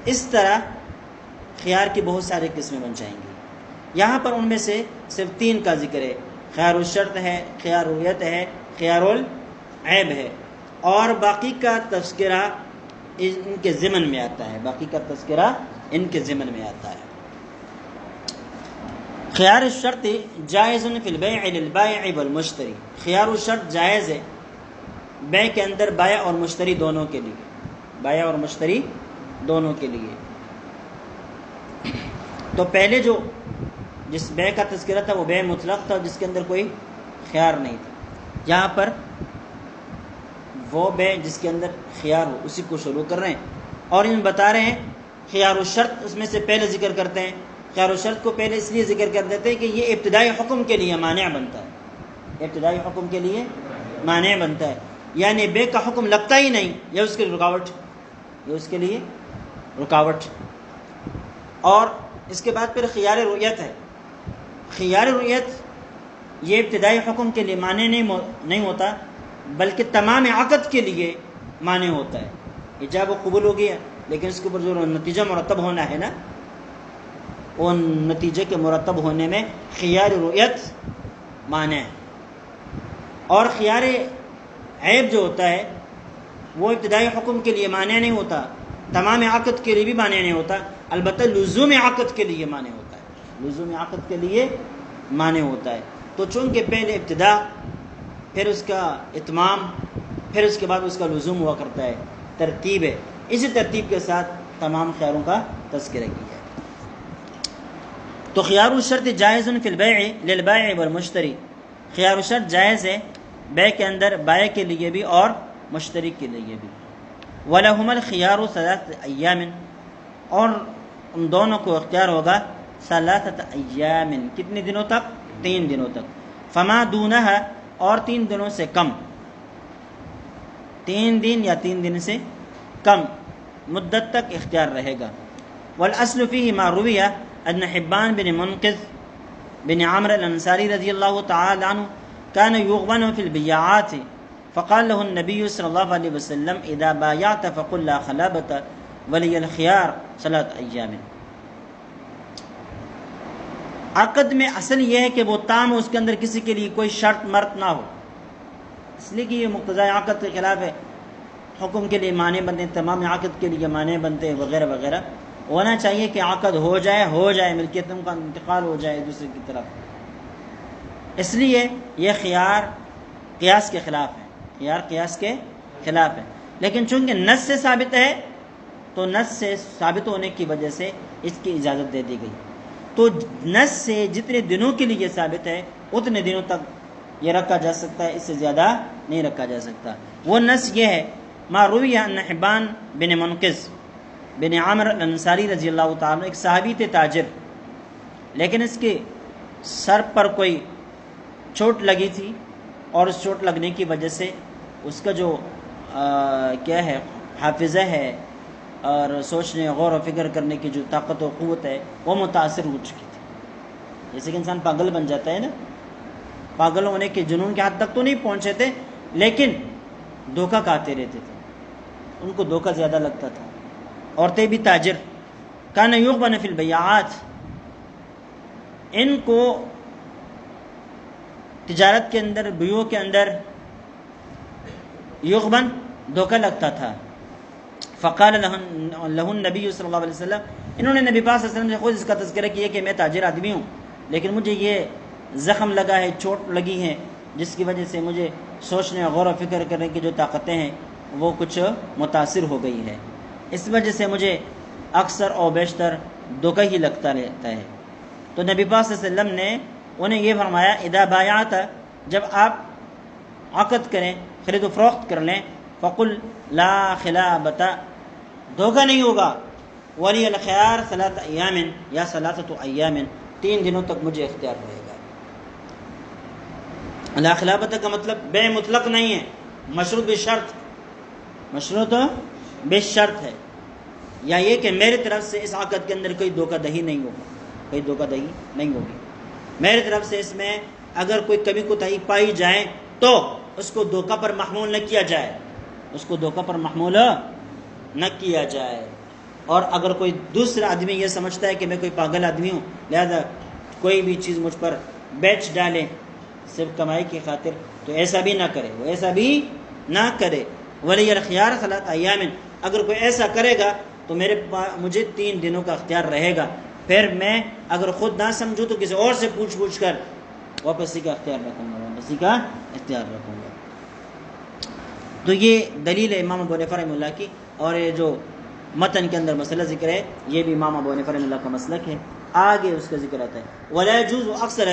اس طرح خیار کی بہت ساری قسمیں بن جائیں گی. یہاں پر ان میں سے صرف 3 کا ذکر ہے. خیار الشرط ہے، خیار رویت ہے، خیار العیب ہے، اور باقی کا تذکرہ ان کے ضمن میں آتا ہے. باقی کا تذکرہ ان کے ضمن میں آتا ہے. خیار الشرط جائز فی البیع للبائع والمشتری. خیار الشرط جائز ہے بیع کے اندر بائع اور مشتری دونوں کے لیے. بائع اور مشتری دونوں کے لیے. تو پہلے جس بیع کا تذکرہ تھا وہ بیع مطلق تھا جس کے اندر کوئی خیار نہیں تھا. یہاں پر وہ بیع جس کے اندر خیار ہو اسی کو شروع کر رہے ہیں، اور ان بتا رہے ہیں خیار الشرط اس میں سے پہلے ذکر کرتے ہیں. خیار الشرط کو پہلے اس لیے ذکر کر دیتے ہیں کہ یہ ابتدائی حکم کے لیے مانع بنتا ہے. ابتدائی حکم کے لیے مانع بنتا ہے، یعنی بیع کا حکم لگتا ہی نہیں، یہ اس کے رکاوٹ، یہ اس کے لیے رکاوٹ. اور اس کے بعد پھر خیار رؤیت ہے. خیار رؤیت یہ ابتدائی حکم کے لیے مانع نہیں ہوتا، بلکہ تمام عقد کے لیے مانع ہوتا ہے. ایجاب و قبول ہو گیا، لیکن اس کے اوپر جو نتیجہ مرتب ہونا ہے نا، ان نتیجے کے مرتب ہونے میں خیار رؤیت مانع ہے. اور خیار عیب جو ہوتا ہے وہ ابتدائی حکم کے لیے مانع نہیں ہوتا، تمام عقد کے لیے بھی مانع نہیں ہوتا، البتہ لزوم عقد کے لیے مانع ہوتا ہے. لزوم عقد کے لیے مانع ہوتا ہے. تو چونکہ پہلے ابتدا، پھر اس کا اتمام، پھر اس کے بعد اس کا لزوم ہوا کرتا ہے، ترتیب ہے. اسی ترتیب کے ساتھ تمام خیاروں کا تذکرہ کیا ہے. تو خیار الشرط جائز فی البیع للبائع والمشتری. خیار الشرط جائز ہے بیع کے اندر بائع کے لیے بھی اور مشتری کے لیے بھی. وَلَهُمَ الْخِيَارُ ثَلَاثَةَ أَيَّامٍ، اور ان دونوں کو اختیار ہوگا ثلاثة أيام، کتنے دنوں تک؟ 3 دنوں تک. فما دونها، اور 3 دنوں سے کم، 3 دن یا 3 دن سے کم مدت تک اختیار رہے گا. والأصل فيه ما روي أن حبان بن منقذ بن عمرو الأنصاري رضي الله تعالى عنه كان يغبن في البيعات، فقال له النبي صلى الله عليه وسلم إذا بايعت فقل لا خلابة ولي الخيار 3 أيام. عقد میں اصل یہ ہے کہ وہ تام اس کے اندر کسی کے لیے کوئی شرط مرط نہ ہو، اس لیے کہ یہ مقتضی عقد کے خلاف ہے. حکم کے لیے معنی بنتے ہیں، تمام عقد کے لیے معنی بنتے ہیں وغیرہ وغیرہ. ہونا چاہیے کہ عقد ہو جائے ملکیتوں کا انتقال ہو جائے دوسرے کی طرف. اس لیے یہ خیار قیاس کے خلاف ہے، خیار قیاس کے خلاف ہے. لیکن چونکہ نص سے ثابت ہے تو نص سے ثابت ہونے کی وجہ سے اس کی اجازت دے دی گئی. تو نص سے جتنے دنوں کے لیے ثابت ہے اتنے دنوں تک یہ رکھا جا سکتا ہے، اس سے زیادہ نہیں رکھا جا سکتا. وہ نص یہ ہے ما روی ان حبان بن منقذ بن عامر الانصاری رضی اللہ تعالیٰ عنہ، ایک صحابی تھے تاجر، لیکن اس کے سر پر کوئی چوٹ لگی تھی، اور اس چوٹ لگنے کی وجہ سے اس کا جو کیا ہے حافظہ ہے اور سوچنے غور و فکر کرنے کی جو طاقت و قوت ہے وہ متاثر ہو چکی تھی. جیسے کہ انسان پاگل بن جاتا ہے نا، پاگل ہونے کے جنون کے حد تک تو نہیں پہنچے تھے، لیکن دھوکہ کھاتے رہتے تھے، ان کو دھوکہ زیادہ لگتا تھا. عورتیں بھی تاجر، کان یغبن فی البیعات، ان کو تجارت کے اندر، بیعوں کے اندر یغبن دھوکہ لگتا تھا. فقال لہ النبی صلی اللہ علیہ وسلم، انہوں نے نبی پاک صلی اللہ علیہ وسلم سے خود اس کا تذکرہ کیا کہ میں تاجر آدمی ہوں، لیکن مجھے یہ زخم لگا ہے، چوٹ لگی ہے، جس کی وجہ سے مجھے سوچنے اور غور و فکر کرنے کی جو طاقتیں ہیں وہ کچھ متاثر ہو گئی ہے، اس وجہ سے مجھے اکثر اور بیشتر دھوکہ ہی لگتا رہتا ہے. تو نبی پاک صلی اللہ علیہ وسلم نے انہیں یہ فرمایا اذا بایعت، جب آپ عقد کریں، خرید و فروخت کر لیں، فقل لا خلابۃ، دھوکہ نہیں ہوگا، ولی الخیار 3 ایام یا 3 ایام، 3 دنوں تک مجھے اختیار رہے گا. لا خلابۃ کا مطلب بے مطلق نہیں ہے، مشروط بشرط، مشروط بشرط ہے، یا یہ کہ میری طرف سے اس عقد کے اندر کوئی دھوکہ دہی نہیں ہوگا، کوئی دھوکہ دہی نہیں ہوگی میری طرف سے. اس میں اگر کوئی کمی کوتاہی پائی جائے تو اس کو دھوکہ پر محمول نہ کیا جائے، اس کو دھوکہ پر محمول نہ کیا جائے۔ اور اگر کوئی دوسرا آدمی یہ سمجھتا ہے کہ میں کوئی پاگل آدمی ہوں لہذا کوئی بھی چیز مجھ پر بیچ ڈالے صرف کمائی کی خاطر، تو ایسا بھی نہ کرے، وہ ایسا بھی نہ کرے۔ ولی الخیار ثلاث ایام، اگر کوئی ایسا کرے گا تو مجھے 3 دنوں کا اختیار رہے گا، پھر میں اگر خود نہ سمجھوں تو کسی اور سے پوچھ کر واپسی کا اختیار رکھوں گا۔ تو یہ دلیل ہے امام ابو حنیفہ رحمہ اللہ کی، اور یہ جو متن کے اندر مسئلہ ذکر ہے یہ بھی امام ابو حنیفہ رحمہ اللہ کا مسلک ہے۔ آگے اس کا ذکر آتا ہے ولا يجوز اکثر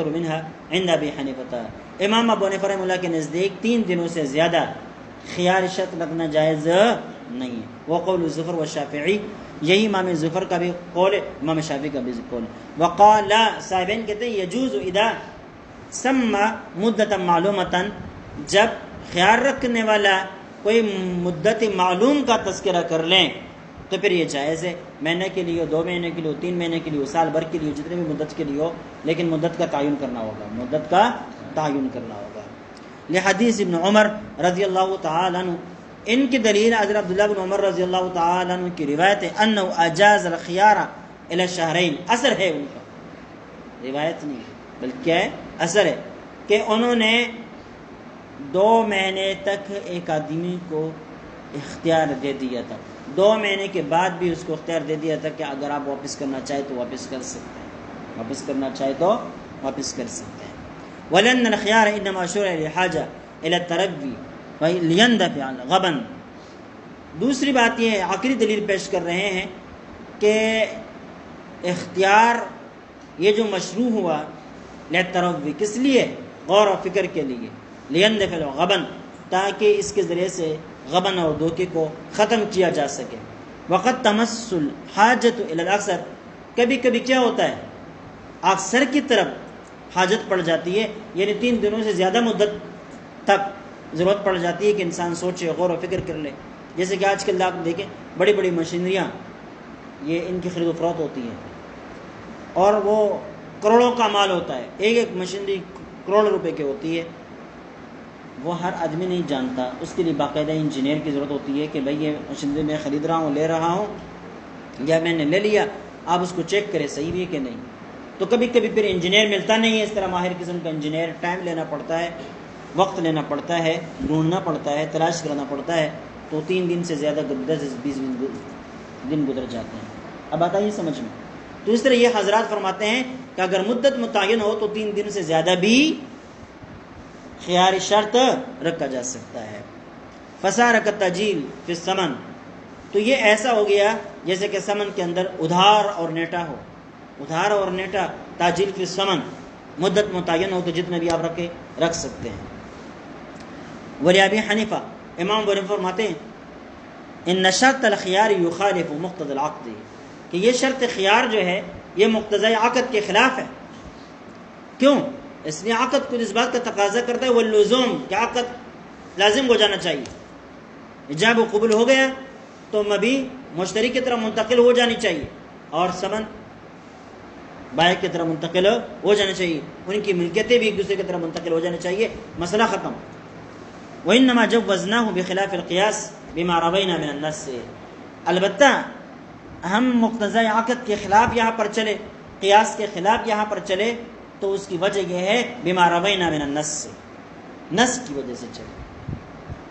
منها عند ابی حنیفہ، امام ابو حنیفہ رحمہ اللہ کے نزدیک 3 دنوں سے زیادہ خیار شرط رکھنا جائز نہیں ہے۔ وہ قول ظفر و شافعی، یہی امام ظفر کا بھی قول ہے، امام شافعی کا بھی قول ہے۔ وقال صاحبین کہتے ہیں یجوز اذا سمى مدتا معلومتا، جب خیار رکھنے والا کوئی مدت معلوم کا تذکرہ کر لیں تو پھر یہ جائز ہے، مہینے کے لیے، 2 مہینے کے لیے، 3 مہینے کے لیے، سال بھر کے لیے، جتنے بھی مدت کے لیے ہو، لیکن مدت کا تعین کرنا ہوگا۔ لحدیث ابن عمر رضی اللہ تعالی عنہ، ان کی دلیل حضرت عبداللہ بن عمر رضی اللہ تعالی عنہ کی روایت ہے انہ اجاز الخیار الی الشہرین، اثر ہے ان کا، روایت نہیں بلکہ ہے اثر ہے کہ انہوں نے 2 مہینے تک ایک آدمی کو اختیار دے دیا تھا، 2 مہینے کے بعد بھی اس کو اختیار دے دیا تھا کہ اگر آپ واپس کرنا چاہے تو واپس کر سکتے ہیں، واپس کر سکتے ہیں۔ وَلَنَّ الْخِيَارَ إِنَّمَا شُرِعَ لِلْحَاجَةِ إِلَى التَّرَبِّي وَلِيَنْدَفِعَ الْغَبَنَ۔ دوسری بات یہ عقلی دلیل پیش کر رہے ہیں کہ اختیار یہ جو مشروع ہوا لِلتَّرَبِّي، کس لیے؟ غور و فکر کے لیے، لِيَنْدَفِعَ الْغَبَنَ، تاکہ اس کے ذریعے سے غبن اور دھوکے کو ختم کیا جا سکے۔ وقت تمس الحاجت الی الاکثر، کبھی کبھی کیا ہوتا ہے اکثر کی طرف حاجت پڑ جاتی ہے، یعنی 3 دنوں سے زیادہ مدت تک ضرورت پڑ جاتی ہے کہ انسان سوچے، غور و فکر کر لے۔ جیسے کہ آج کل آپ دیکھیں بڑی بڑی مشینریاں، یہ ان کی خرید و فروخت ہوتی ہے اور وہ کروڑوں کا مال ہوتا ہے، ایک مشینری کروڑ روپے کی ہوتی ہے، وہ ہر آدمی نہیں جانتا، اس کے لیے باقاعدہ انجینئر کی ضرورت ہوتی ہے کہ بھئی یہ مشینری میں خرید رہا ہوں، لے رہا ہوں یا میں نے لے لیا، آپ اس کو چیک کریں صحیح بھی ہے کہ نہیں۔ تو کبھی کبھی پھر انجینئر ملتا نہیں ہے، اس طرح ماہر قسم کا انجینئر، ٹائم لینا پڑتا ہے، وقت لینا پڑتا ہے، ڈھونڈنا پڑتا ہے، تلاش کرنا پڑتا ہے، تو 3 دن سے زیادہ 10-20 دن گزر جاتے ہیں۔ اب آتا ہے سمجھ میں؟ تو اس طرح یہ حضرات فرماتے ہیں کہ اگر مدت متعین ہو تو 3 دن سے زیادہ بھی خیار شرط رکھا جا سکتا ہے۔ فصارک التجیل فی الثمن، تو یہ ایسا ہو گیا جیسے کہ ثمن کے اندر ادھار اور نیٹا ہو، ادھار اور نیٹا، تاجیل فی الثمن، مدت متعین ہو تو جتنے بھی آپ رکھ سکتے ہیں۔ ولی ابی حنیفہ، امام ابو حنیفہ فرماتے ہیں ان شرط الخیار یخالف مقتضی العقد، کہ یہ شرط خیار جو ہے یہ مقتضی عقد کے خلاف ہے۔ کیوں؟ اس لیے عقد کو اس بات کا تقاضا کرتا ہے واللزوم، کہ عقد لازم ہو جانا چاہیے، ایجاب و قبول ہو گیا تو مبی مشتری کی طرف منتقل ہو جانی چاہیے اور ثمن بائع کی طرف منتقل ہو جانا چاہیے، ان کی ملکیتیں بھی ایک دوسرے کی طرف منتقل ہو جانا چاہیے، مسئلہ ختم۔ وَإِنَّمَا جَوَّزْنَاهُ بِخِلَافِ الْقِيَاسِ بِمَا رَوَيْنَا مِنَ النَّصِّ، البتہ ہم مقتضی عقد کے خلاف یہاں پر چلے، قیاس کے خلاف یہاں پر چلے تو اس کی وجہ یہ ہے بِمَا رَوَيْنَا مِنَ النَّصِّ، نص کی وجہ سے چلے،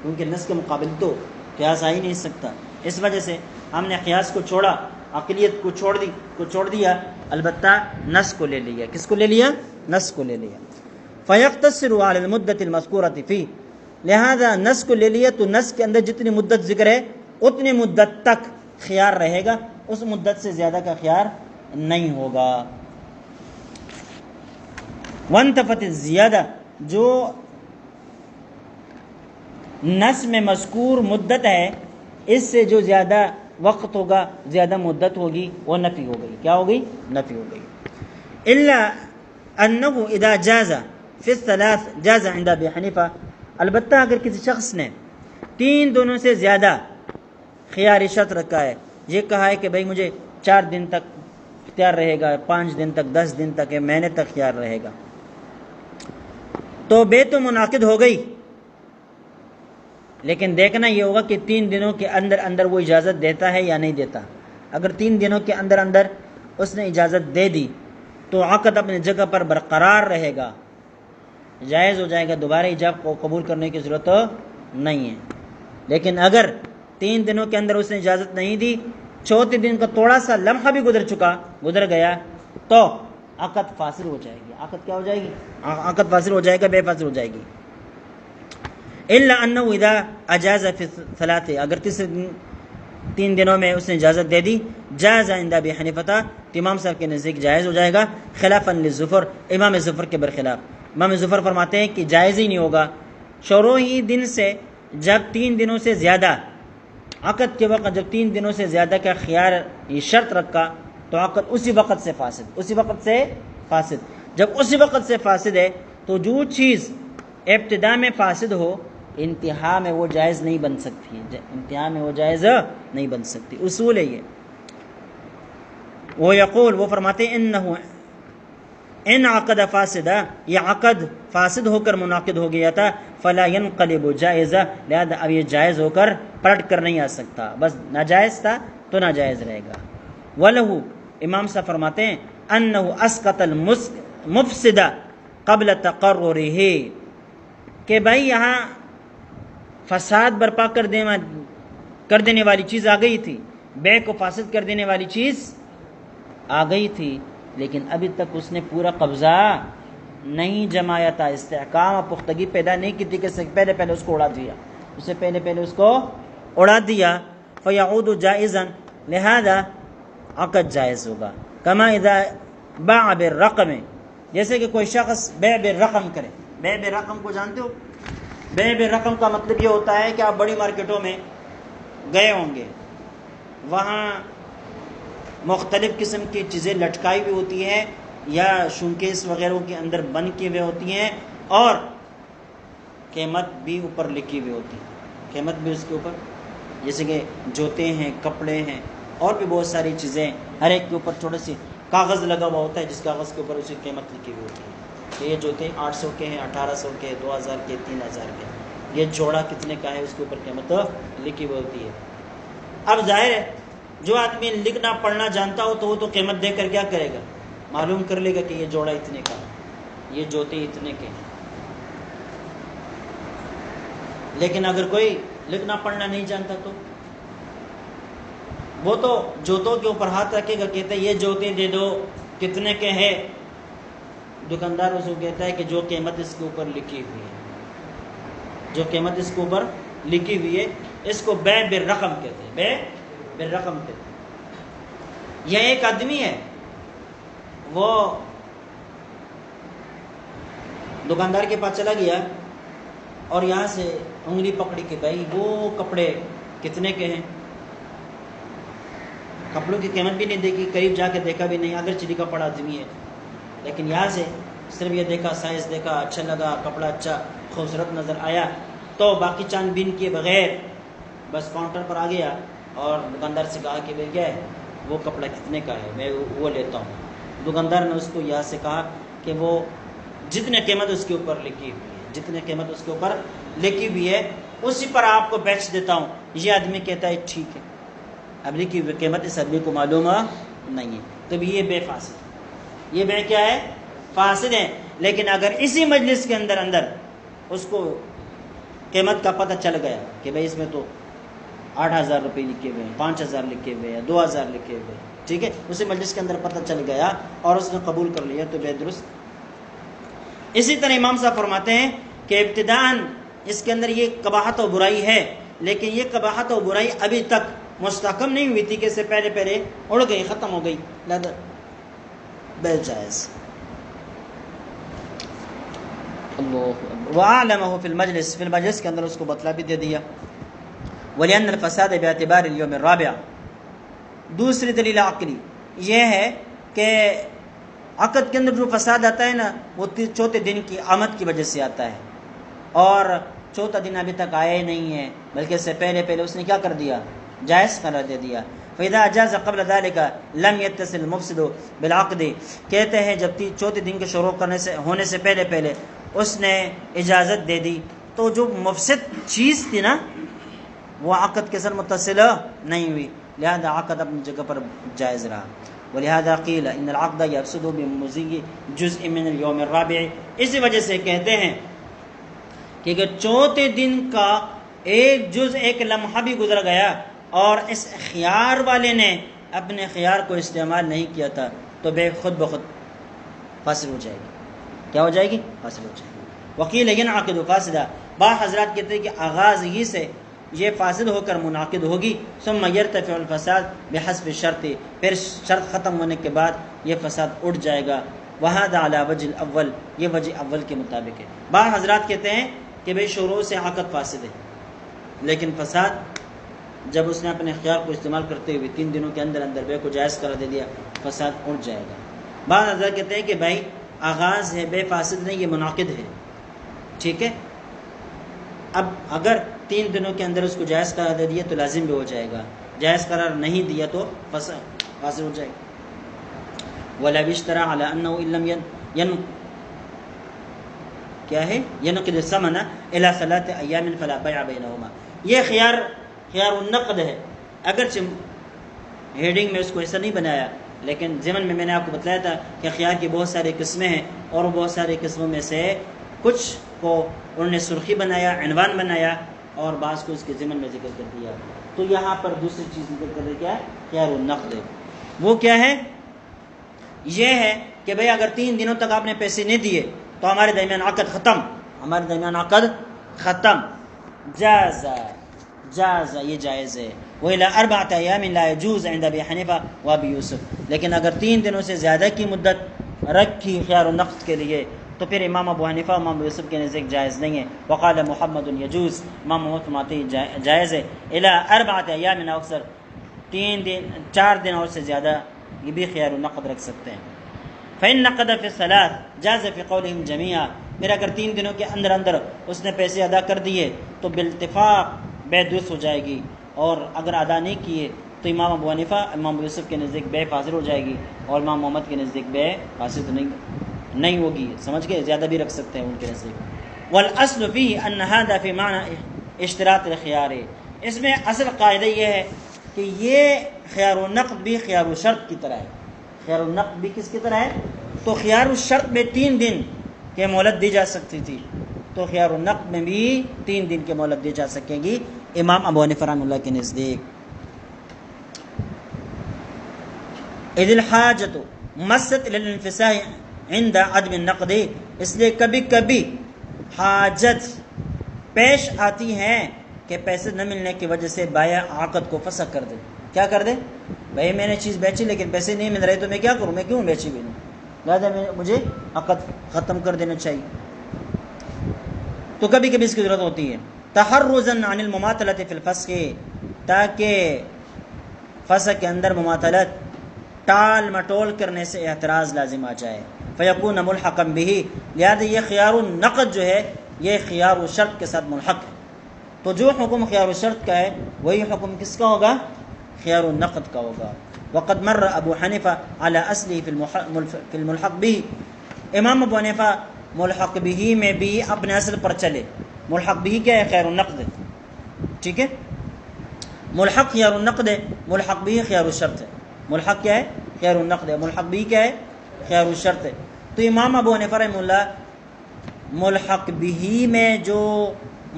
کیونکہ نص کے مقابل تو قیاس آ ہی نہیں سکتا، اس وجہ سے ہم نے قیاس کو چھوڑا، عقلیت کو چھوڑ دیا، البتہ نص کو لے لیا۔ کس کو لے لیا؟ نص کو لے لیا۔ فَيَقْتَصِرُ عَلَى الْمُدَّةِ الْمَذْكُورَةِ فِيهِ، لہذا نص کو لے لیا تو نص کے اندر جتنی مدت ذکر ہے اتنی مدت تک خیار رہے گا، اس مدت سے زیادہ کا خیار نہیں ہوگا۔ وانتفت الزیادہ، جو نص میں مذکور مدت ہے اس سے جو زیادہ وقت ہوگا، زیادہ مدت ہوگی، وہ نفی ہو گئی۔ کیا ہو گئی؟ نفی ہو گئی۔ الا انه اذا جاز فی الثلاث جاز عند ابی حنیفہ، البتہ اگر کسی شخص نے 3 دنوں سے زیادہ خیار شرط رکھا ہے، یہ کہا ہے کہ بھئی مجھے 4 دن تک اختیار رہے گا، 5 دن تک، 10 دن تک، مہینے تک خیار رہے گا، تو بے تو منعقد ہو گئی، لیکن دیکھنا یہ ہوگا کہ 3 دنوں کے اندر اندر وہ اجازت دیتا ہے یا نہیں دیتا۔ اگر 3 دنوں کے اندر اندر اس نے اجازت دے دی تو عقد اپنی جگہ پر برقرار رہے گا، جائز ہو جائے گا، دوبارہ ایجاب کو قبول کرنے کی ضرورت نہیں ہے۔ لیکن اگر 3 دنوں کے اندر اس نے اجازت نہیں دی، چوتھے دن کا تھوڑا سا لمحہ بھی گزر گیا تو عقد فاسد ہو جائے گی۔ عقد کیا ہو جائے گی؟ عقد فاسد ہو جائے گا، بے فاسد ہو جائے گی۔ الا انه اذا اجاز في ثلاثه، اگر 3 دنوں میں اس نے اجازت دے دی، جاز عند ابي حنیفہ، امام صاحب کے نزدیک جائز ہو جائے گا، خلافا للظفر، امام ظفر کے برخلاف۔ امام ظفر فرماتے ہیں کہ جائز ہی نہیں ہوگا شروع ہی دن سے، جب 3 دنوں سے زیادہ عقد کے وقت، جب 3 دنوں سے زیادہ کا خیار یہ شرط رکھا تو عقد اسی وقت سے فاسد۔ جب اسی وقت سے فاسد ہے تو جو چیز ابتدا میں فاسد ہو انتہا میں وہ جائز نہیں بن سکتی، اصول ہے یہ۔ وہ فرماتے ہیں ان عقد فاسدہ، یہ عقد فاسد ہو کر منعقد ہو گیا تھا، فلا ينقلب جائزہ، لہذا اب یہ جائز ہو کر پلٹ کر نہیں آ سکتا، بس ناجائز تھا تو ناجائز رہے گا۔ وَلَهُ، امام صاحب فرماتے ہیں انه اسقط المفسد قبل تقرره، کہ بھائی یہاں فساد برپا کر دینے والی چیز آ گئی تھی، بے کو فاسد کر دینے والی چیز آ گئی تھی، لیکن ابھی تک اس نے پورا قبضہ نہیں جمایا تھا، استحکام اور پختگی پیدا نہیں کی تھی کہ پہلے اس کو اڑا دیا، فیعود جائزا، لہذا عقد جائز ہوگا۔ کما اذا باع بالرقم، جیسے کہ کوئی شخص بیع بالرقم کرے۔ بیع بالرقم کو جانتے ہو؟ بیع بالرقم کا مطلب یہ ہوتا ہے کہ آپ بڑی مارکیٹوں میں گئے ہوں گے، وہاں مختلف قسم کی چیزیں لٹکائی ہوئی ہوتی ہیں یا شوکیس وغیرہ کے اندر بند کی ہوئی ہوتی ہیں، اور قیمت بھی اوپر لکھی ہوئی ہوتی ہے، قیمت بھی اس کے اوپر، جیسے کہ جوتے ہیں، کپڑے ہیں، اور بھی بہت ساری چیزیں، ہر ایک کے اوپر چھوٹا سی کاغذ لگا ہوا ہوتا ہے جس کاغذ کے اوپر اسی قیمت لکھی ہوئی ہوتی ہے کہ یہ جوتے 800 کے ہیں، 1800 کے، 2000 کے، 3000 کے، یہ جوڑا کتنے کا ہے، اس کے اوپر قیمت لکھی ہوئی ہوتی ہے۔ اب ظاہر ہے جو آدمی لکھنا پڑھنا جانتا ہو تو وہ تو قیمت دے کر کیا کرے گا، معلوم کر لے گا کہ یہ جوڑا اتنے کا، یہ جوتے اتنے کے ہیں۔ لیکن اگر کوئی لکھنا پڑھنا نہیں جانتا تو وہ تو جوتوں کے اوپر ہاتھ رکھے گا، کہتا ہے یہ جوتے دے دو، کتنے کے ہیں؟ دکاندار اس کو کہتا ہے کہ جو قیمت اس کے اوپر لکھی ہوئی ہے، جو قیمت اس کے اوپر لکھی ہوئی ہے، اس کو بیع بالرقم کہتے ہیں، بیع بالرقم کہتے ہیں۔ یہ ایک آدمی ہے، وہ دکاندار کے پاس چلا گیا اور یہاں سے انگلی پکڑی کہ بھائی وہ کپڑے کتنے کے ہیں، کپڑوں کی قیمت بھی نہیں دیکھی، قریب جا کے دیکھا بھی نہیں، اگر چلی کا پڑا آدمی ہے، لیکن یہاں سے صرف یہ دیکھا، سائز دیکھا، اچھا لگا، کپڑا اچھا خوبصورت نظر آیا، تو باقی چاند بین کیے بغیر بس کاؤنٹر پر آ گیا اور دکاندار سے کہا کہ بھائی کیا ہے وہ کپڑا کتنے کا ہے، میں وہ لیتا ہوں۔ دکاندار نے اس کو یہاں سے کہا کہ وہ جتنے قیمت اس کے اوپر لکھی ہوئی ہے، جتنے قیمت اس کے اوپر لکھی ہوئی ہے اسی پر آپ کو بیچ دیتا ہوں۔ یہ آدمی کہتا ہے ٹھیک ہے، اب لکھی ہوئی قیمت اس آدمی کو معلوم نہیں ہے، تو یہ بے فاسد، یہ بے کیا ہے؟ فاسد ہے۔ لیکن اگر اسی مجلس کے اندر اس کو قیمت کا پتہ چل گیا کہ بھائی اس میں تو 8000 روپے لکھے ہوئے ہیں، 5000 لکھے ہوئے ہیں، 2000 لکھے ہوئے ہیں، ٹھیک ہے، اسی مجلس کے اندر پتہ چل گیا اور اس نے قبول کر لیا تو بے درست۔ اسی طرح امام صاحب فرماتے ہیں کہ ابتداءً اس کے اندر یہ قباحت و برائی ہے، لیکن یہ قباحت و برائی ابھی تک مستحکم نہیں ہوئی تھی کہ اس سے پہلے اڑ گئی، ختم ہو گئی، لہذا بے جائز۔ وَأَعْلَمَهُ فِي المجلس کے اندر اس کو بتلا بھی دے دیا۔ وَلِأَنَّ الْفَسَادَ بِاعْتِبَارِ الْيَوْمِ الرَّابِعِ، دوسری دلیل عقلی یہ ہے کہ عقد کے اندر جو فساد آتا ہے نا وہ چوتھے دن کی آمد کی وجہ سے آتا ہے، اور چوتھا دن ابھی تک آیا ہی نہیں ہے بلکہ اس سے پہلے اس نے کیا کر دیا؟ جائز قرار دے دیا۔ فَإِذَا أَجَازَ قَبْلَ ذَلِكَ لَمْ يَتَّصِلْ الْمُفْسِدُ بِالْعَقْدِ، کہتے ہیں جب چوتھے دن کے شروع ہونے سے پہلے اس نے اجازت دے دی تو جو مفسد چیز تھی نا وہ عقد کے ساتھ متصل نہیں ہوئی، لہذا عقد اپنی جگہ پر جائز رہا. ولہذا قیل ان العقد یفسد بمضی جزء من اليوم الرابع، اسی وجہ سے کہتے ہیں کہ اگر چوتھے دن کا ایک جز ایک لمحہ بھی گزر گیا اور اس خیار والے نے اپنے خیار کو استعمال نہیں کیا تھا تو بے خود بخود فاسد ہو جائے گی. کیا ہو جائے گی؟ فاسد ہو جائے گی. وکیل ینعقد فاسدہ، بعض حضرات کہتے ہیں کہ آغاز ہی سے یہ فاسد ہو کر منعقد ہوگی. ثم یرتفع الفساد بحسب الشرط، پھر شرط ختم ہونے کے بعد یہ فساد اٹھ جائے گا. وہذا علی وجہ الاول، یہ وجہ اول کے مطابق ہے. بعض حضرات کہتے ہیں کہ بھئی شروع سے عقد فاسد ہے، لیکن فساد جب اس نے اپنے خیار کو استعمال کرتے ہوئے 3 دنوں کے اندر اندر بے کو جائز قرار دے دیا، فساد اٹھ جائے گا. بعض حضرات کہتے ہیں کہ بھائی آغاز ہے، بے فاسد نہیں، یہ منعقد ہے. ٹھیک ہے، اب اگر 3 دنوں کے اندر اس کو جائز قرار دے دیا تو لازم بھی ہو جائے گا، جائز قرار نہیں دیا تو فاسد ہو جائے گا. وَلَوِ اشْتَرَى عَلَىٰ أَنَّهُ إِن لَمْ کیا ہے ينقض الثمن إلى 3 أيام فلا بيع بينهما. یہ خیار النقد ہے. اگرچہ ہیڈنگ میں اس کو ایسا نہیں بنایا، لیکن ضمن میں نے آپ کو بتلایا تھا کہ خیار کی بہت ساری قسمیں ہیں، اور بہت ساری قسموں میں سے کچھ کو انہوں نے سرخی بنایا، عنوان بنایا، اور بعض کو اس کے ضمن میں ذکر کر دیا. تو یہاں پر دوسری چیز ذکر کر رہی کیا ہے؟ خیار النقد ہے. وہ کیا ہے؟ یہ ہے کہ بھئی اگر 3 دنوں تک آپ نے پیسے نہیں دیے تو ہمارے درمیان عقد ختم، ہمارے درمیان عقد ختم. جائز یہ جائز ہے. وَإِلَىٰ 4 أيام لا يجوز عند ابي حنیفہ وابی یوسف. لیکن اگر 3 دنوں سے زیادہ کی مدت رکھی خیار النقد کے لیے تو پھر امام ابو حنیفہ اور امام یوسف کے نزدیک جائز نہیں ہے. وقال محمد یجوز، امام محمد فرماتے ہیں جائز ہے. إِلَىٰ 4 أيام اکثر 4 دن اور سے زیادہ یہ بھی خیار النقد رکھ سکتے ہیں. فإن نقد في الصلاة جاز في قولهم جميعا. پھر اگر 3 دنوں کے اندر اندر اس نے پیسے ادا کر دیے تو بالاتفاق بے درست ہو جائے گی، اور اگر ادا نہیں کیے تو امام ابو حنیفہ امام یوسف کے نزدیک بے فاسد ہو جائے گی، اور امام محمد کے نزدیک بے فاسد نہیں ہوگی. سمجھ گئے؟ زیادہ بھی رکھ سکتے ہیں ان کے نزدیک. والاصل فيه ان هذا في معنى اشتراط الخيار. اس میں اصل قاعدہ یہ ہے کہ یہ خیار النقد بھی خیار الشرط کی طرح ہے. خیار النقد بھی کس کی طرح ہے؟ تو خیار الشرط میں 3 دن کی مہلت دی جا سکتی تھی، تو خیار النقد میں بھی 3 دن کی مہلت دی جا سکے گی امام ابو حنیفہ رحمۃ اللہ کے نزدیک. اذ الحاجۃ مست الى الانفساء عند عدم النقد. اس لیے کبھی کبھی حاجت پیش آتی ہے کہ پیسے نہ ملنے کی وجہ سے بائع عقد کو فسخ کر دے. کیا کر دے؟ بھائی میں نے چیز بیچی لیکن پیسے نہیں مل رہے تو میں کیا کروں، میں کیوں بیچی بھی نہیں، لہٰذا مجھے عقد ختم کر دینا چاہیے. تو کبھی کبھی اس کی ضرورت ہوتی ہے. تحرزا عن المماثلۃ فی الفسخ، تاکہ فسخ کے اندر مماثلت ٹال مٹول کرنے سے اعتراض لازم آ جائے. فیکون ملحقا به، لہذا یہ خیار النقد جو ہے یہ خیار الشرط کے ساتھ ملحق ہے. تو جو حکم خیار الشرط کا ہے وہی حکم کس کا ہوگا؟ خیار النقد کا ہوگا. وقد مر ابو حنیفہ علی اصلی فی الملحق به. امام ابو حنیفہ ملحق به میں بھی اپنے اصل پر چلے. ملحق به کیا ہے؟ خیار النقد. ٹھیک ہے، ملحق خیار النقد ہے، ملحق به خیار الشرط ہے. ملحق کیا ہے؟ خیار النقد ہے. ملحق به کیا ہے؟ خیار الشرط ہے. تو امام ابو حنیفہ رحمہ اللہ ملحق به میں جو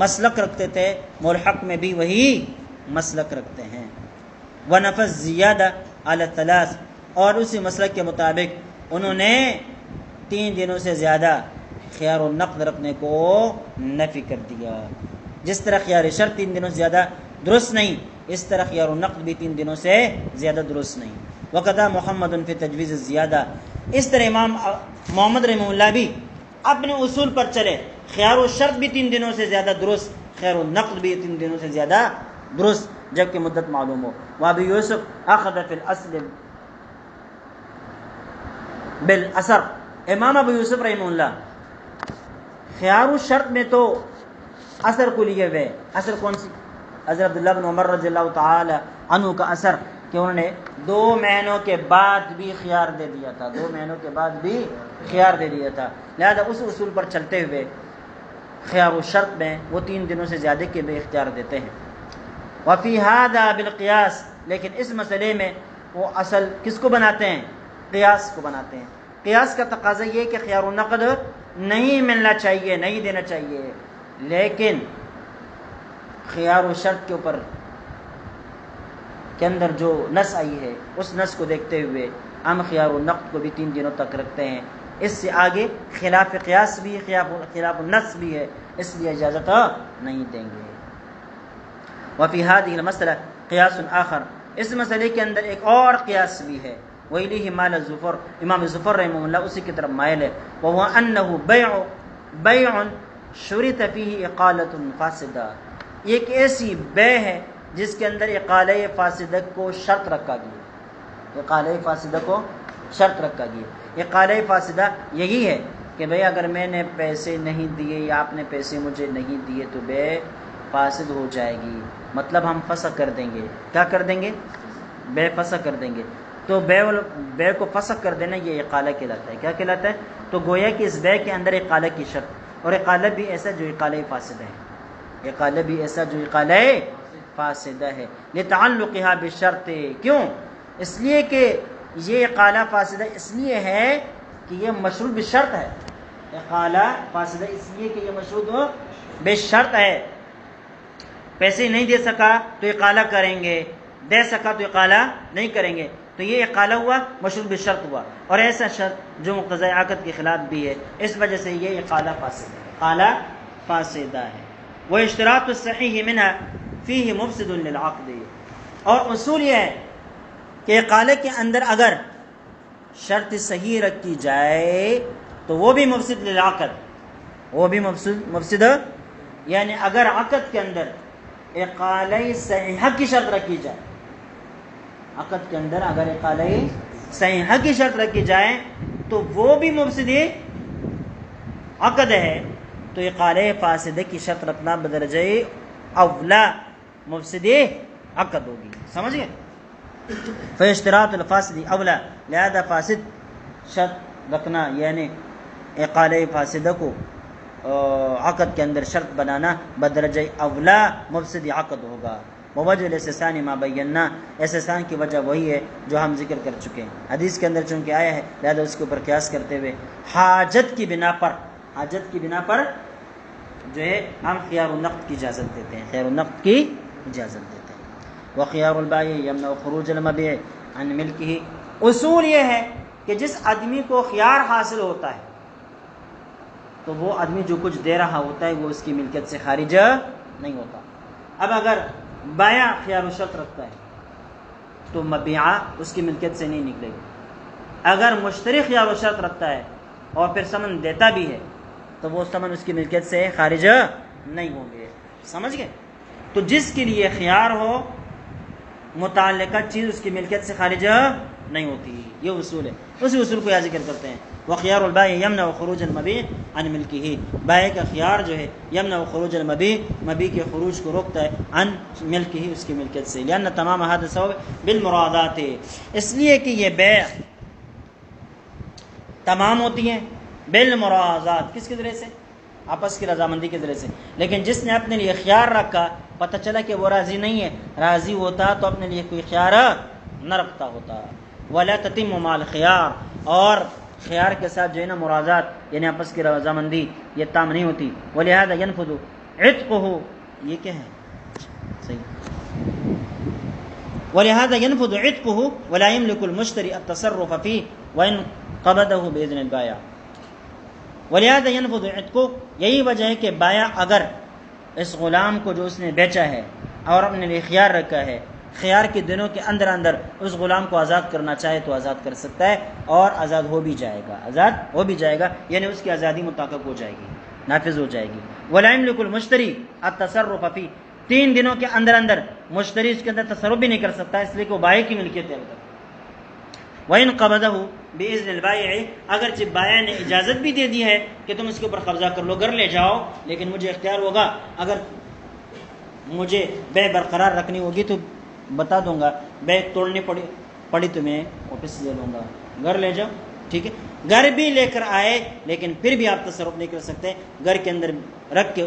مسلک رکھتے تھے ملحق میں بھی وہی مسلک رکھتے ہیں. ونفذ زیادہ علی 3، اور اسی مسلک کے مطابق انہوں نے 3 دنوں سے زیادہ خیار النقد رکھنے کو نفی کر دیا. جس طرح خیار شرط 3 دنوں سے زیادہ درست نہیں، اس طرح خیار النقد بھی 3 دنوں سے زیادہ درست نہیں. وقضا محمد فی تجویز الزیادہ. اس طرح امام محمد رحمہ اللہ بھی اپنے اصول پر چلے. خیار الشرط بھی 3 دنوں سے زیادہ درست، خیار النقد بھی 3 دنوں سے زیادہ درست جبکہ مدت معلوم ہو. وابی یوسف اخذ فی الاصل بالاثر. امام ابو یوسف رحمہ اللہ خیار الشرط میں تو اثر کو لیے ہوئے. اثر کون سی؟ حضرت عبداللہ بن عمر رضی اللہ تعالی عنہ کا اثر کہ انہوں نے 2 مہینوں کے بعد بھی خیار دے دیا تھا. 2 مہینوں کے بعد بھی خیار دے دیا تھا. لہذا اس اصول پر چلتے ہوئے خیار و شرط میں وہ 3 دنوں سے زیادہ کے بے اختیار دیتے ہیں۔ وفی هذا بالقیاس، لیکن اس مسئلے میں وہ اصل کس کو بناتے ہیں؟ قیاس کو بناتے ہیں۔ قیاس کا تقاضا یہ کہ خیار و نقد نہیں ملنا چاہیے، نہیں دینا چاہیے، لیکن خیار و شرط کے اوپر کے اندر جو نص آئی ہے اس نص کو دیکھتے ہوئے ہم خیار و نقد کو بھی 3 دنوں تک رکھتے ہیں۔ اس سے آگے خلاف قیاس بھی، خلاف النص بھی ہے، اس لیے اجازت نہیں دیں گے۔ وفی هذه المسئلہ قیاس آخر، اس مسئلے کے اندر ایک اور قیاس بھی ہے، وإلیہ مال الظفر، امام ظفر رحمہ اللہ اسی کی طرف مائل ہے، وهو انه بیع شرط فیہ اقالۃ فاسدہ، ایک ایسی بیع ہے جس کے اندر اقالہ فاسدہ کو شرط رکھا گیا، اقالہ فاسدہ کو شرط رکھا گیا۔ اقالہ فاسدہ یہی ہے کہ بھئی اگر میں نے پیسے نہیں دیے یا آپ نے پیسے مجھے نہیں دیے تو بیع فاسد ہو جائے گی، مطلب ہم فسخ کر دیں گے۔ کیا کر دیں گے؟ بیع فسخ کر دیں گے۔ تو بیع کو فسخ کر دینا یہ اقالہ کہلاتا ہے۔ کیا کہلاتا ہے؟ تو گویا کہ اس بیع کے اندر اقالہ کی شرط، اور اقالہ بھی ایسا جو اقالہ فاسدہ ہے، اقالہ بھی ایسا جو اقالہ فاسدہ ہے، لتعلقها بالشرط، کیوں؟ اس لیے کہ یہ اقالہ فاسدہ اس لیے ہے کہ یہ مشروط بالشرط ہے، اقالہ فاسدہ اس لیے کہ یہ مشروط بالشرط ہے۔ پیسے نہیں دے سکا تو اقالہ کریں گے، دے سکا تو اقالہ نہیں کریں گے، تو یہ اقالہ ہوا، مشروط بالشرط ہوا، اور ایسا شرط جو مقتضی عقد کے خلاف بھی ہے، اس وجہ سے یہ اقالہ فاسد ہے، اقالہ فاسدہ ہے۔ واشتراط الصحیح منها فیہ مفسد للعقد، اور اصول یہ ہے کہ اقالہ کے اندر اگر شرط صحیح رکھی جائے تو وہ بھی مفسد للعقد، وہ بھی مفسد، یعنی اگر عقد کے اندر اقالہ صحیحہ کی شرط رکھی جائے، عقد کے اندر اگر اقالہ صحیحہ کی شرط رکھی جائے تو وہ بھی مفسد عقد ہے، تو اقالہ فاسدہ کی شرط رکھنا بدرجہ اولا مفسد عقد ہوگی۔ سمجھ گئے؟ فاشتراط الفاسد اولا، لہذا فاسد شرط رکھنا یعنی اقالہ فاسدہ کو عقد کے اندر شرط بنانا بدرجہ اولا مفسد عقد ہوگا۔ ووجہ الاستثناء ما بینا، استثناء کی وجہ وہی ہے جو ہم ذکر کر چکے ہیں، حدیث کے اندر چونکہ آیا ہے لہذا اس کے اوپر قیاس کرتے ہوئے حاجت کی بنا پر جو ہے ہم خیار النقد کی اجازت دیتے ہیں، خیار النقد کی اجازت دیتے ہیں۔ وخیار البائع یمنع خروج المبیع عن ملکہ، اصول یہ ہے کہ جس آدمی کو خیار حاصل ہوتا ہے تو وہ آدمی جو کچھ دے رہا ہوتا ہے وہ اس کی ملکیت سے خارج نہیں ہوتا۔ اب اگر بائع خیار و شرط رکھتا ہے تو مبیعہ اس کی ملکیت سے نہیں نکلے گی، اگر مشتری خیار و شرط رکھتا ہے اور پھر ثمن دیتا بھی ہے تو وہ ثمن اس کی ملکیت سے خارج نہیں ہوں گے۔ سمجھ گئے؟ تو جس کے لیے خیار ہو متعلقہ چیز اس کی ملکیت سے خارج نہیں ہوتی، یہ اصول ہے، اسی اصول کو یہاں ذکر کرتے ہیں۔ وخیار البائع یمنع خروج المبیع عن ملکہ، بائع کا خیار جو ہے یمنع خروج المبیع، مبیع کے خروج کو روکتا ہے، عن ملکہ اس کی ملکیت سے، لأن تمام هذا سبب بالمرادات، اس لیے کہ یہ بیع تمام ہوتی ہیں بالمرادات، کس کے ذریعے سے؟ آپس کی رضامندی کے ذریعے سے۔ لیکن جس نے اپنے لیے خیار رکھا، پتہ چلا کہ وہ راضی نہیں ہے، راضی ہوتا تو اپنے لیے کوئی خیار نہ رکھتا ہوتا۔ ولا تتم مع الخیار، اور خیار کے ساتھ جو ہے نا مرادات یعنی آپس کی رضامندی یہ تام نہیں ہوتی۔ ولہذا ينفذ عتقه، یہ کیا ہے؟ صحیح۔ ولہذا ينفذ عتقه ولا يملك المشتري التصرف فيه وان قبضه باذن البائع۔ ولہذا ينفذ عتقه، یہی وجہ ہے کہ بائع اگر اس غلام کو جو اس نے بیچا ہے اور اپنے لیے خیار رکھا ہے، خیار کے دنوں کے اندر اس غلام کو آزاد کرنا چاہے تو آزاد کر سکتا ہے، اور آزاد ہو بھی جائے گا، آزاد ہو بھی جائے گا، یعنی اس کی آزادی متحقق ہو جائے گی، نافذ ہو جائے گی۔ ولا يملك المشتری التصرف فيه، 3 دنوں کے اندر مشتری اس کے اندر تصرف بھی نہیں کر سکتا، اس لیے کہ وہ بائع کی ملکیت ہے۔ وَإِنْ قَبَضَهُ بِإِذْنِ الْبَائِعِ، اگرچہ بائع نے اجازت بھی دے دی ہے کہ تم اس کے اوپر قبضہ کر لو، گھر لے جاؤ، لیکن مجھے اختیار ہوگا، اگر مجھے بیع برقرار رکھنی ہوگی تو بتا دوں گا، بیع توڑنی پڑی تو میں واپس لے لوں گا، گھر لے جاؤ، ٹھیک ہے، گھر بھی لے کر آئے لیکن پھر بھی آپ تصرف نہیں کر سکتے، گھر کے اندر رکھ کے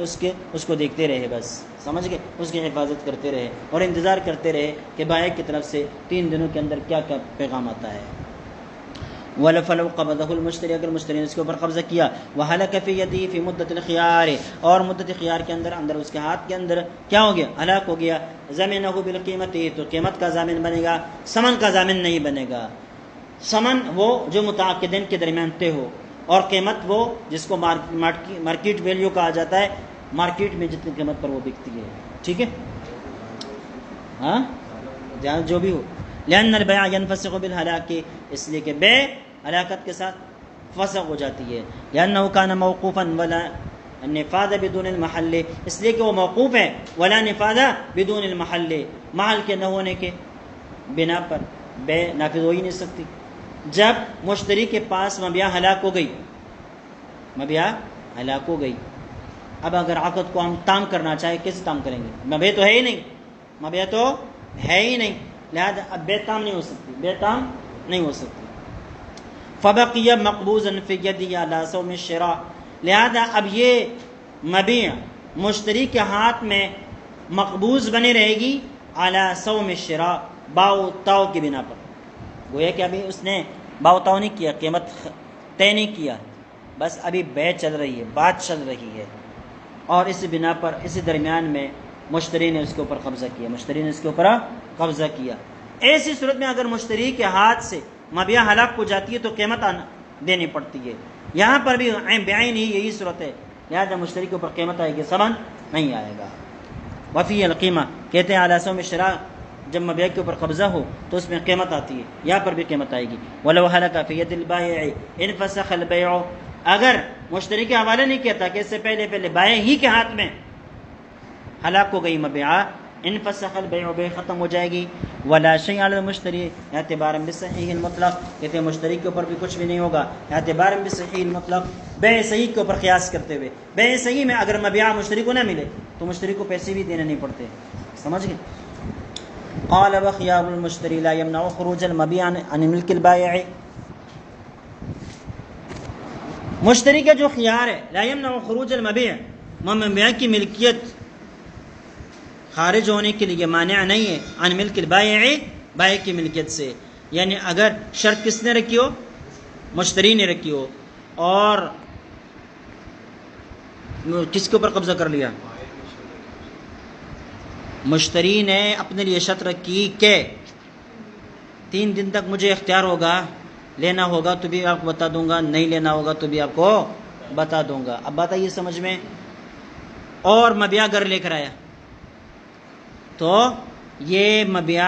اس کو دیکھتے رہے، بس سمجھ گئے، اس کی حفاظت کرتے رہے اور انتظار کرتے رہے کہ بائع کی طرف سے 3 دنوں کے اندر کیا کیا پیغام آتا ہے۔ وَلَفَلَوْ قَبَضَهُ الْمُشْتَرِي، اگر مشتری نے اس کے اوپر قبضہ کیا، وَهَلَكَ فِي يَدِهِ فِي مُدَّةِ الْخِيَارِ، اور مدت خیار کے اندر اس کے ہاتھ کے اندر کیا ہو گیا، ہلاک ہو گیا، ضَمِنَهُ بِالْقِيمَةِ، تو قیمت کا ضامن بنے گا، ثمن کا ضامن نہیں بنے گا۔ ثمن وہ جو متعاقدین کے درمیان طے ہو، اور قیمت وہ جس کو مارکیٹ ویلیو کہا جاتا ہے، مارکیٹ میں جتنی قیمت پر وہ بکتی ہے، ٹھیک ہے، ہاں جہاں جو بھی ہو۔ لأن البيع ينفسخ بالهلاك، اس لیے کہ بے ہلاکت کے ساتھ فسخ ہو جاتی ہے۔ لأنه كان موقوفا ولا نفاذ بدون المحل، اس لیے کہ وہ موقوف ہے، ولا نفاذ بدون المحل، محل کے نہ ہونے کے بنا پر بے نافذ ہو ہی نہیں سکتی۔ جب مشتری کے پاس مبیع ہلاک ہو گئی، مبیع ہلاک ہو گئی، اب اگر عقد کو ہم تام کرنا چاہے کیسے تام کریں گے؟ مبیع تو ہے ہی نہیں، مبیع تو ہے ہی نہیں، لہذا اب بے تام نہیں ہو سکتی، بے تام نہیں ہو سکتی۔ فبقی مقبوضا فی یدی علی سوم الشراء، لہذا اب یہ مبیع مشتری کے ہاتھ میں مقبوض بنی رہے گی، علی سوم الشراء، باؤ تاؤ کی بنا پر، گویا کہ ابھی اس نے باؤ تاؤ نہیں کیا، قیمت طے نہیں کیا، بس ابھی بے چل رہی ہے، بات چل رہی ہے، اور اس بنا پر اسی درمیان میں مشتری نے اس کے اوپر قبضہ کیا، مشتری نے اس کے اوپر قبضہ کیا۔ ایسی صورت میں اگر مشتری کے ہاتھ سے مبیع ہلاک ہو جاتی ہے تو قیمت دینی پڑتی ہے، یہاں پر بھی بعین ہی یہی صورت ہے، لہذا مشتری کے اوپر قیمت آئے گی، ثمن نہیں آئے گا۔ وفی القیمہ، کہتے ہیں علی سوم الشراء، جب مبیع کے اوپر قبضہ ہو تو اس میں قیمت آتی ہے، یہاں پر بھی قیمت آئے گی۔ وَلَوْ هَلَكَ فِي يَدِ الْبَائِعِ إِنْ فَسَخَ الْبَيْعُ، اگر مشتری کے حوالے نہیں کہتا کہ اس سے پہلے بائع ہی کے ہاتھ میں ہلاک ہو گئی مبیعہ، ان فسخ البیع، بے ختم ہو جائے گی۔ ولا شیء علی المشتری اعتبارا بالصحیح المطلق، کہتے ہیں مشتری کے اوپر بھی کچھ بھی نہیں ہوگا، اعتبارا بالصحیح المطلق، بے صحیح کے اوپر قیاس کرتے ہوئے، بے صحیح میں اگر مبیعہ مشتری کو نہ ملے تو مشتری کو پیسے بھی دینے نہیں پڑتے، سمجھ گئے۔ قال وخيار المشتری لا يمنع خروج المبيع عن ملک البائع، مشتری کا جو خیار ہے، لا يمنع خروج المبيع، مبیع کی ملکیت خارج ہونے کے لیے مانع نہیں ہے، عن ملک البائع، بائع کی ملکیت سے، یعنی اگر شرط کس نے رکھی ہو، مشتری نے رکھی ہو، اور کس کے اوپر قبضہ کر لیا، مشتری نے اپنے لیے شرط رکھی کہ 3 دن تک مجھے اختیار ہوگا، لینا ہوگا تو بھی آپ کو بتا دوں گا، نہیں لینا ہوگا تو بھی آپ کو بتا دوں گا۔ اب بات آئیے سمجھ میں، اور مبیع گھر لے کر آیا تو یہ مبیع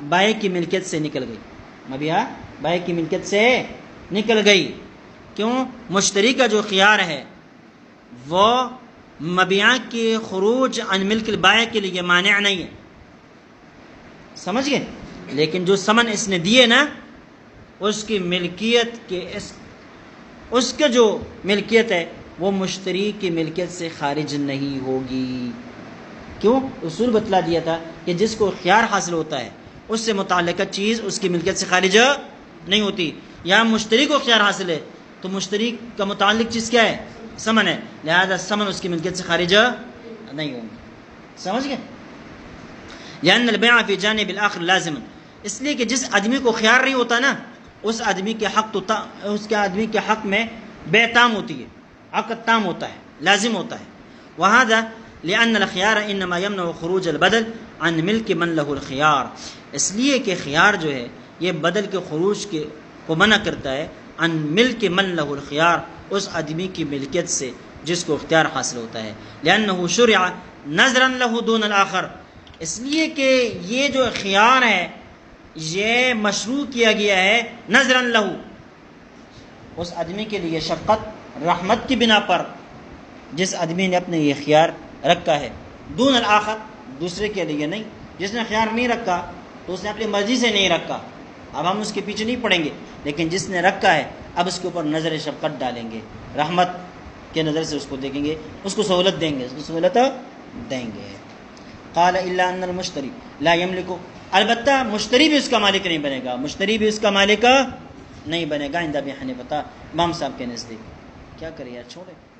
بائع کی ملکیت سے نکل گئی، مبیع بائع کی ملکیت سے نکل گئی، کیوں؟ مشتری کا جو خیار ہے وہ مبیع کے خروج عن ملک البائع کے لیے مانع نہیں ہے، سمجھ گئے، لیکن جو ثمن اس نے دیے نا، اس کی ملکیت کے اس کا جو ملکیت ہے وہ مشتری کی ملکیت سے خارج نہیں ہوگی، کیوں؟ اصول بتلا دیا تھا کہ جس کو خیار حاصل ہوتا ہے اس سے متعلقہ چیز اس کی ملکیت سے خارج نہیں ہوتی۔ یہاں مشتری کو خیار حاصل ہے تو مشتری کا متعلق چیز کیا ہے؟ ثمن ہے، لہذا ثمن اس کی ملکیت سے خارج نہیں ہوگی، سمجھ گئے۔ لأن البيع في جانب الآخر لازم، اس لیے کہ جس آدمی کو خیار نہیں ہوتا نا، اس آدمی کے حق میں بے تام ہوتی ہے، عقد تام ہوتا ہے، لازم ہوتا ہے۔ وهذا لأن الخيار انما يمنع خروج البدل عن ملك من له الخيار، اس لیے کہ خیار جو ہے یہ بدل کے خروج کو منع کرتا ہے، عن ملك من له الخيار، اس آدمی کی ملکیت سے جس کو اختیار حاصل ہوتا ہے۔ لأنه شرع نظرا له دون الآخر، اس لیے کہ یہ جو خیار ہے یہ مشروع کیا گیا ہے نظرا له، اس آدمی کے لیے شفقت رحمت کی بنا پر جس آدمی نے اپنے یہ خیار رکھا ہے، دون الآخر، دوسرے کے لیے نہیں۔ جس نے خیار نہیں رکھا تو اس نے اپنی مرضی سے نہیں رکھا، اب ہم اس کے پیچھے نہیں پڑیں گے، لیکن جس نے رکھا ہے اب اس کے اوپر نظر شفقت ڈالیں گے، رحمت کے نظر سے اس کو دیکھیں گے، اس کو سہولت دیں گے، اس کو سہولت دیں گے۔ قال الا ان المشتری لا يملك، البتہ مشتری بھی اس کا مالک نہیں بنے گا، مشتری بھی اس کا مالک نہیں بنے گا عند ابی حنیفہ امام صاحب کے نزدیک. کیا کرے یار، چھوڑے.